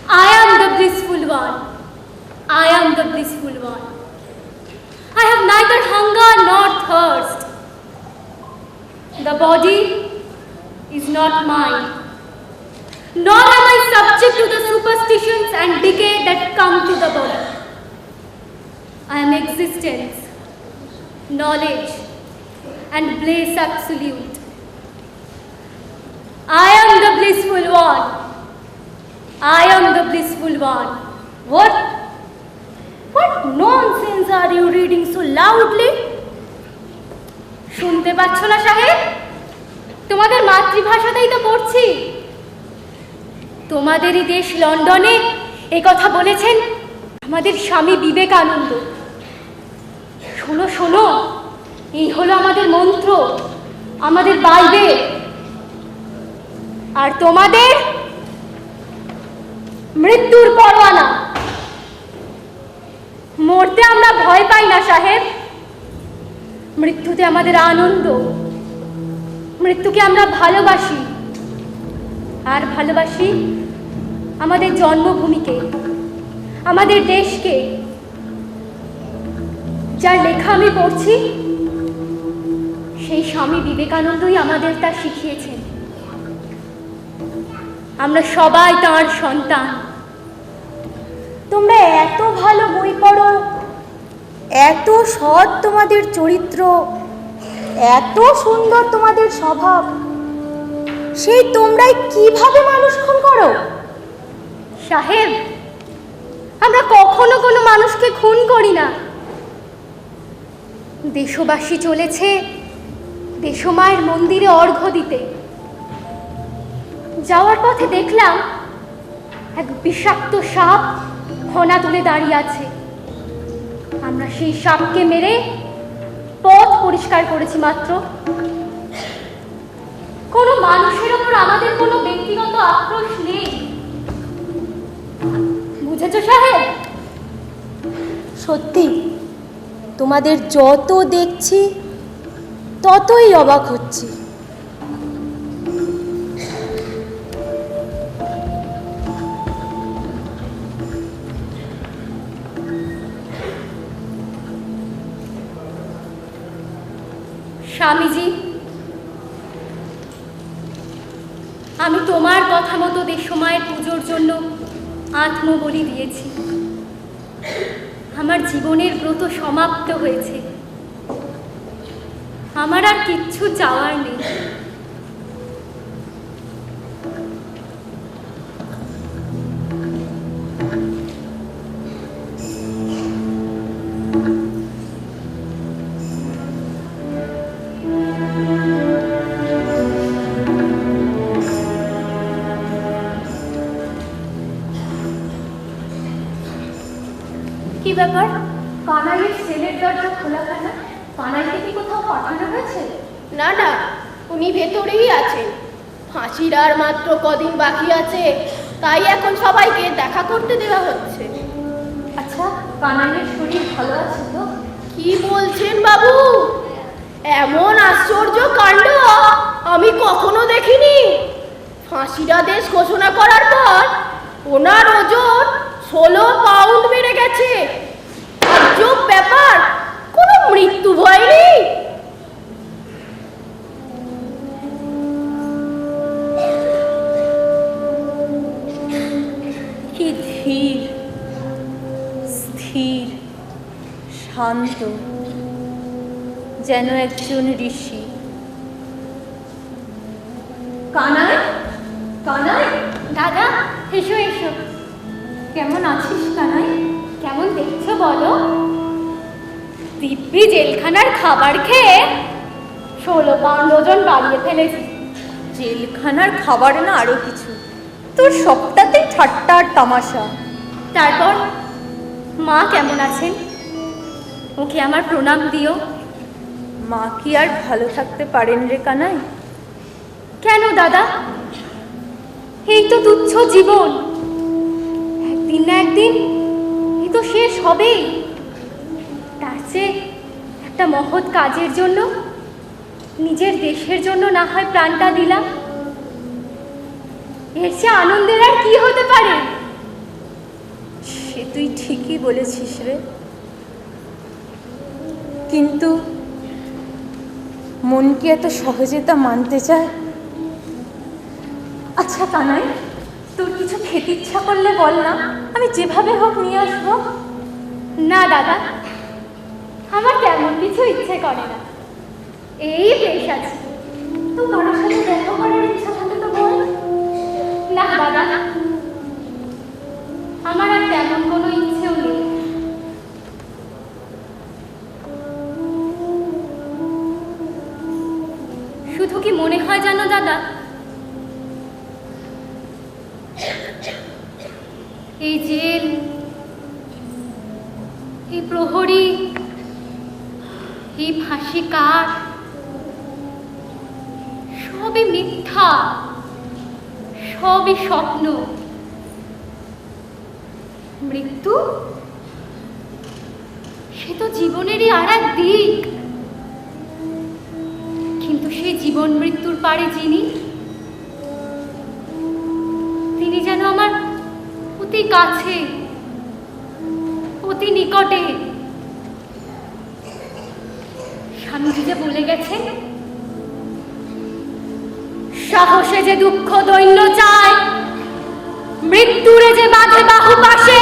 I am the blissful one. I am the blissful one. I have neither hunger nor thirst. The body is not mine, nor am I subject to the superstitions and decay that come to the body. I am existence, knowledge, and bliss absolute. I am the blissful one. I am the blissful one. What nonsense are you reading so loudly? শুনতে পাচ্ছ না সাহেব? তোমাদের মাতৃভাষাতেই তো পড়ছি। তোমাদেরই দেশ লন্ডনে এই কথা বলেছেন আমাদের স্বামী বিবেকানন্দ। শোনো শোনো, এই হলো আমাদের মন্ত্র, আমাদের বাইবেল। আর তোমাদের মৃত্যুর পরোয়ানা। মরতে আমরা ভয় পাই না সাহেব, মৃত্যুতে আমাদের আনন্দ। মৃত্যুকে আমরা ভালোবাসি, আর ভালোবাসি আমাদের জন্মভূমিকে, আমাদের দেশকে। যার লেখা আমি পড়ছি সেই স্বামী বিবেকানন্দই আমাদের তা শিখিয়েছেন। আমরা সবাই তাঁর সন্তান। তোমরা এত ভালো বই পড়ো, এত সৎ তোমাদের চরিত্র, এত সুন্দর তোমাদের স্বভাব, সেই তোমরাই কিভাবে মানুষ খুন করো? সাহেব, আমরা কখনো কোনো মানুষকে খুন করি না। দেশবাসী চলেছে দেশমায়ের মন্দিরে অর্ঘ্য দিতে। যাওয়ার পথে দেখলাম এক বিষাক্ত সাপ ফনা তুলে দাঁড়িয়ে আছে। আমরা সেই সাপকে মেরে পথ পরিষ্কার করেছি মাত্র। কোনো মানুষের ওপর আমাদের কোনো ব্যক্তিগত আক্রোশ নেই, বুঝেছো সাহেব? সত্যি তোমাদের যত দেখছি ততই অবাক হচ্ছি। স্বামীজি, আমি তোমার কথা মতো দেশমায়ের পুজোর জন্য আত্মবলি দিয়েছি। আমার জীবনের ব্রত সমাপ্ত হয়েছে। আমার আর কিচ্ছু চাওয়ার নেই। কি ব্যাপার? কানাইয়ের সেলের দরজা খোলা কেন? কানাইকে কি কোথাও পাঠানো হয়েছে? না না, উনি ভেতরেই আছেন। ফাঁসির আর মাত্র কদিন বাকি আছে, তাই এখন সবাইকে দেখা করতে দেওয়া হচ্ছে। আচ্ছা, কানাইয়ের শরীর ভালো আছে তো? কি বলছেন বাবু? এমন আশ্চর্য কাণ্ড আমি কখনো দেখিনি। ফাঁসির আদেশ ঘোষণা করার পর ওনার ওজন 16 পাউন্ড বেড়ে গেছে। আজব ব্যাপার, কোনো মৃত্যু ভয় নেই। কি ধীর, স্থির, শান্ত, যেন একজন ঋষি। কানাই, কানাই, দাদা এসো এসো। কেমন আছিস কানাই? কেমন দেখছো বলো? দিব্যি জেলখানার খাবার খেয়ে 16 পাউন্ড ওজন বাড়িয়ে ফেলেছি। জেলখানার খাবার না আরো কিছু, তোর সবটাতেই ঠাট্টা আর তামাশা। তারপর মা কেমন আছেন? ওকে আমার প্রণাম দিও। মা কি আর ভালো থাকতে পারেন রে কানাই? কেন দাদা? এই তো তুচ্ছ জীবন, একদিন না একদিন এ তো শেষ হবেই। তার চেয়ে একটা মহৎ কাজের জন্য নিজের দেশের জন্য না হয় প্রাণটা দিলাম, এর চেয়ে আনন্দের আর কি হতে পারে? সে তুই ঠিকই বলেছিস রে, কিন্তু মন কি এত সহজে তা মানতে চায়? আচ্ছা কানাই, তোর কিছু খেতে ইচ্ছা করলে বল না, আমি যেভাবে হোক নিয়ে আসবো। না দাদা, আমার তেমন কিছু ইচ্ছে করে না, এই বেশ আছে। তো কারোর সাথে দেখা করার ইচ্ছা থাকে তো বল। না দাদা, আমার আর তেমন কোনো ইচ্ছেও নেই। শুধু কি মনে হয় জানো দাদা, এই জেল, এই প্রহরী, এই ফাঁসি কাঠ সবই মিথ্যা, সবই স্বপ্ন। মৃত্যু সে তো জীবনেরই আর এক দিক, কিন্তু সেই জীবন মৃত্যুর পারে যিনি, তিনি যেন আমার অতি কাছে, অতি নিকটে। স্বামীজি যে বলে গেছে, সাহসে যে দুঃখ দৈন্য চায়, মৃত্যুরে যে বাঁধে বাহু পাশে,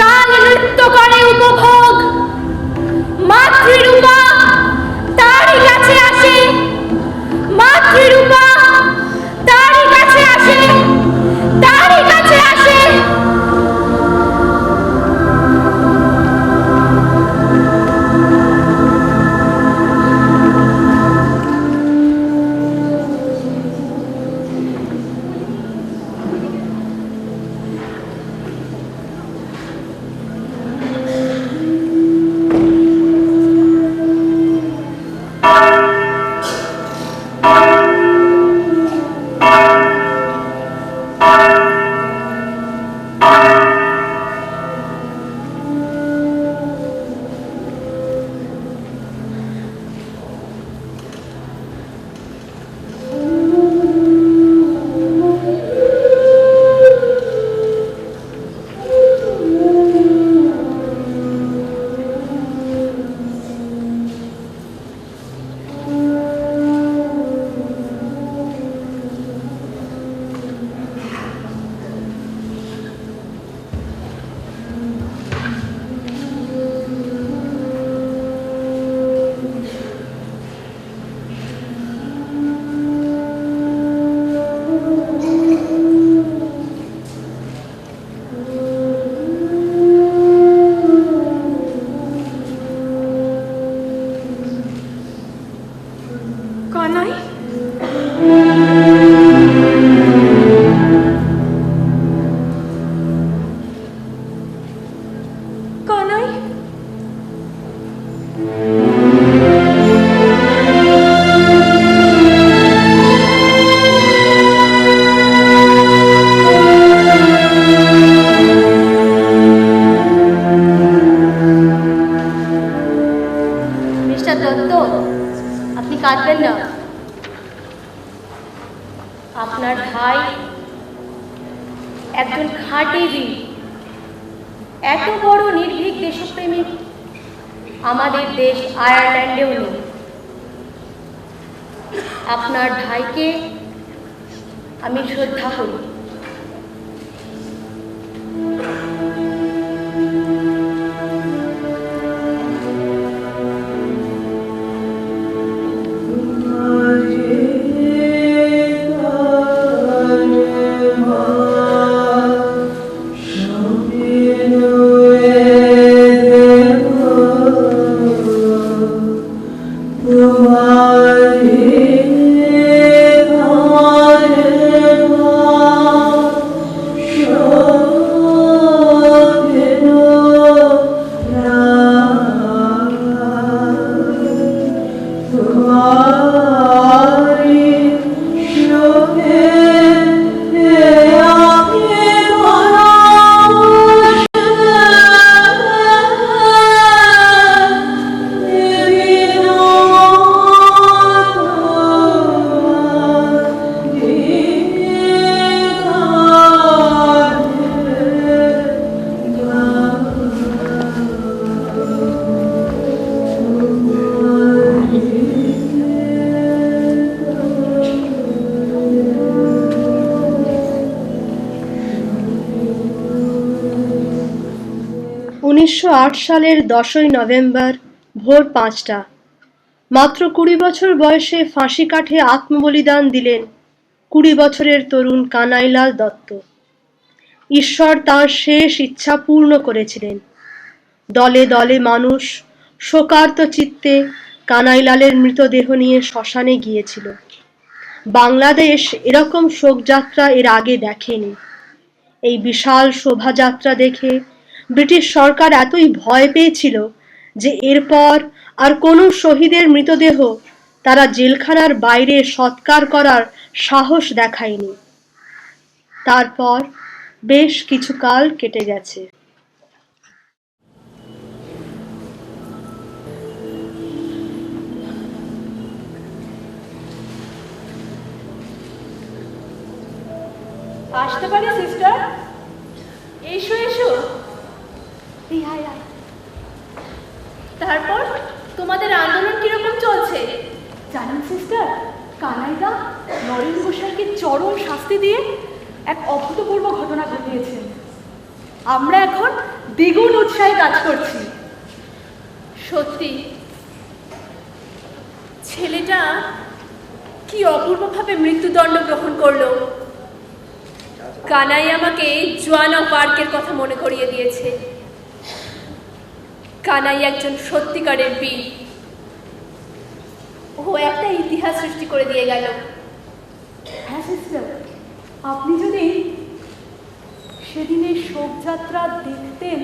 কাল নৃত্য করে উপভোগ, মাতৃরূপা তারই কাছে আসে, মাতৃরূপা তারই কাছে আসে, তারই কাছে আসে। কানাই, কানাই, মিস্টার দত্ত, আপনি কাঁদবেন না। আপনার ভাই একজন খাঁটি বীর, এত বড় নির্ভীক দেশপ্রেমিক আমাদের দেশ আয়ারল্যান্ডেও নেই। আপনার ভাইকে আমি শ্রদ্ধা করি। तुम्हारे সালের 10ই নভেম্বর ভোর 5টা মাত্র 20 বছর বয়সে ফাঁসি কাঠে আত্মবলিদান দিলেন 20 বছরের তরুণ কানাইলাল দত্ত। ঈশ্বর তাঁর শেষ ইচ্ছা পূর্ণ করেছিলেন। দলে দলে মানুষ শোকার্ত চিত্তে কানাইলালের মৃতদেহ নিয়ে শ্মশানে গিয়েছিল। বাংলাদেশ এরকম শোকযাত্রা এর আগে দেখেনি। এই বিশাল শোভাযাত্রা দেখে ব্রিটিশ সরকার এতই ভয় পেয়েছিল যে এরপর আর কোনো শহীদের মৃতদেহ তারা জেলখানার বাইরে সৎকার করার সাহস দেখায়নি। তারপর বেশ কিছু কাল কেটে গেছে। আসতে পারি সিস্টার? এসো এসো। তারপর তোমাদের আন্দোলন কিরকম চলছে? জানেন সিস্টার, কানাইদা নরেন ঘোষালকে চরম শাস্তি দিয়ে এক অভূতপূর্ব ঘটনা ঘটিয়েছেন। আমরা এখন দ্বিগুণ উৎসাহে কাজ করছি। সত্যি ছেলেটা কি অপূর্বভাবে মৃত্যুদণ্ড গ্রহণ করলো। কানাই আমাকে জোয়ানা পার্কের কথা মনে করিয়ে দিয়েছে। কানাই একজন সত্যিকারের বীর। ও একটা ইতিহাস সৃষ্টি করে দিয়ে গেল। হ্যাঁ সিস্টার, আপনি যদি সেদিনের শোকযাত্রা দেখতেন,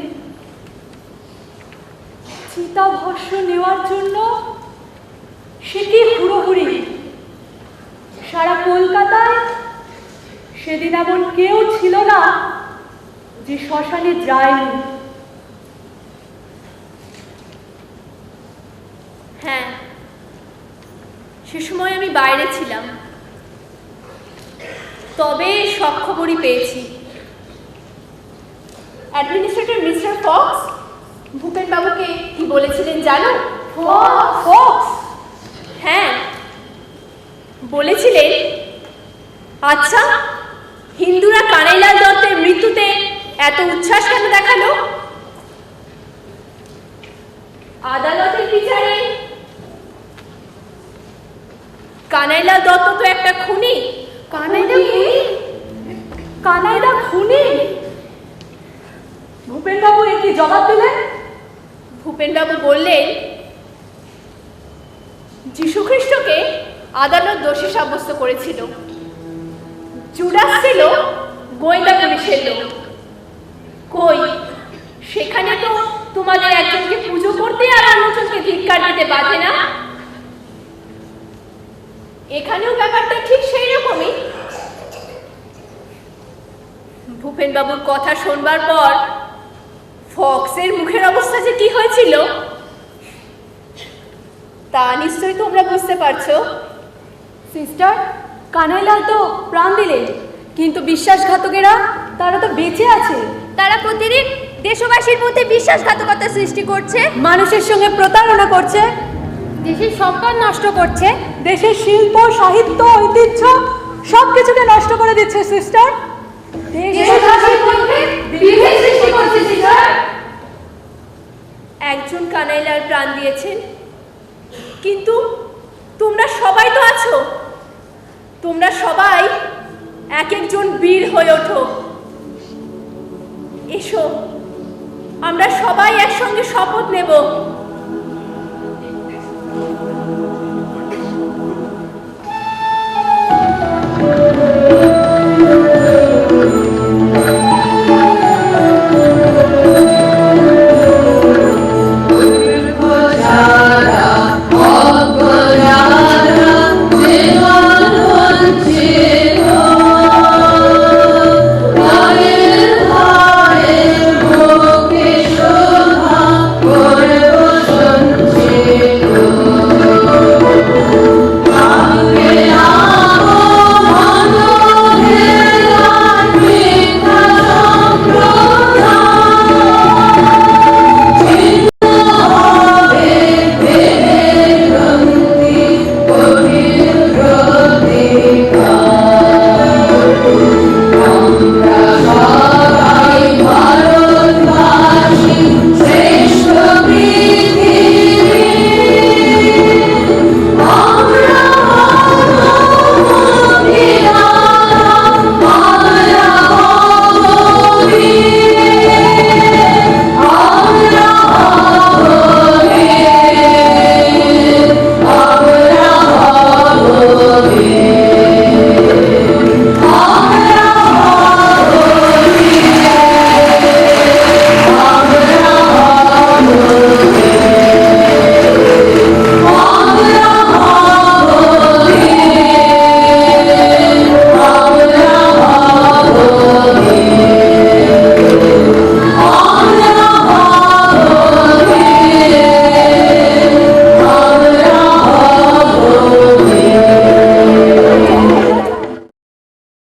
চিতাভস্ম নেওয়ার জন্য সে কি হুড়োহুড়ি। সারা কলকাতায় সেদিন এমন কেউ ছিল না যে শ্মশানে যায়নি। হ্যাঁ, সে সময় আমি বাইরে ছিলাম, তবে সব খবরই পেয়েছি। অ্যাডমিনিস্ট্রেটর মিস্টার ফক্স ভূপেন বাবুকে কি বলেছিলেন জানো? ফক্স? হ্যাঁ, বলেছিলেন, আচ্ছা হিন্দুরা কানাইলাল দত্তের মৃত্যুতে এত উচ্ছ্বাস কেন দেখালো? আদালতের বিচারে কানাইলাল দত্ত তো একটা খুনি। কানাইদা খুনি? ভূপেনবাবু এর কি জবাব দিলেন? ভূপেনবাবু বললেন, যীশুখ্রিস্টকে আদালত দোষী সাব্যস্ত করেছিল। জুডাস ছিল গোয়েন্দা পুলিশের লোক। কই, সেখানে তো তোমাদের একজনকে পুজো করতে আর অন্যজনকে ধিক্কার দিতে বাধে না। এখানেও ব্যাপারটা ঠিক সেই রকমই। ভূপেনবাবুর কথা শুনবার পর ফক্সের মুখের অবস্থা যে কি হয়েছিল তা নিশ্চয়ই তোমরা বুঝতে পারছো। সিস্টার, কানাইলাল তো প্রাণ দিলেন, কিন্তু বিশ্বাসঘাতকেরা তারা তো বেঁচে আছে। তারা প্রতিদিন দেশবাসীর মধ্যে বিশ্বাসঘাতকতা সৃষ্টি করছে, মানুষের সঙ্গে প্রতারণা করছে, দেশের সম্মান নষ্ট করছে। দেশের শিল্প, সাহিত্য, ঐতিহ্য সবকিছুকে নষ্ট করে দিচ্ছে সিস্টার। দেশবাসীর মধ্যে বিভেদ সৃষ্টি করছে সিস্টার। একজন কানাইলাল প্রাণ দিয়েছেন, কিন্তু তোমরা সবাই তো আছো। তোমরা সবাই এক একজন বীর হয়ে ওঠো। এসো, আমরা সবাই একসঙ্গে শপথ নেব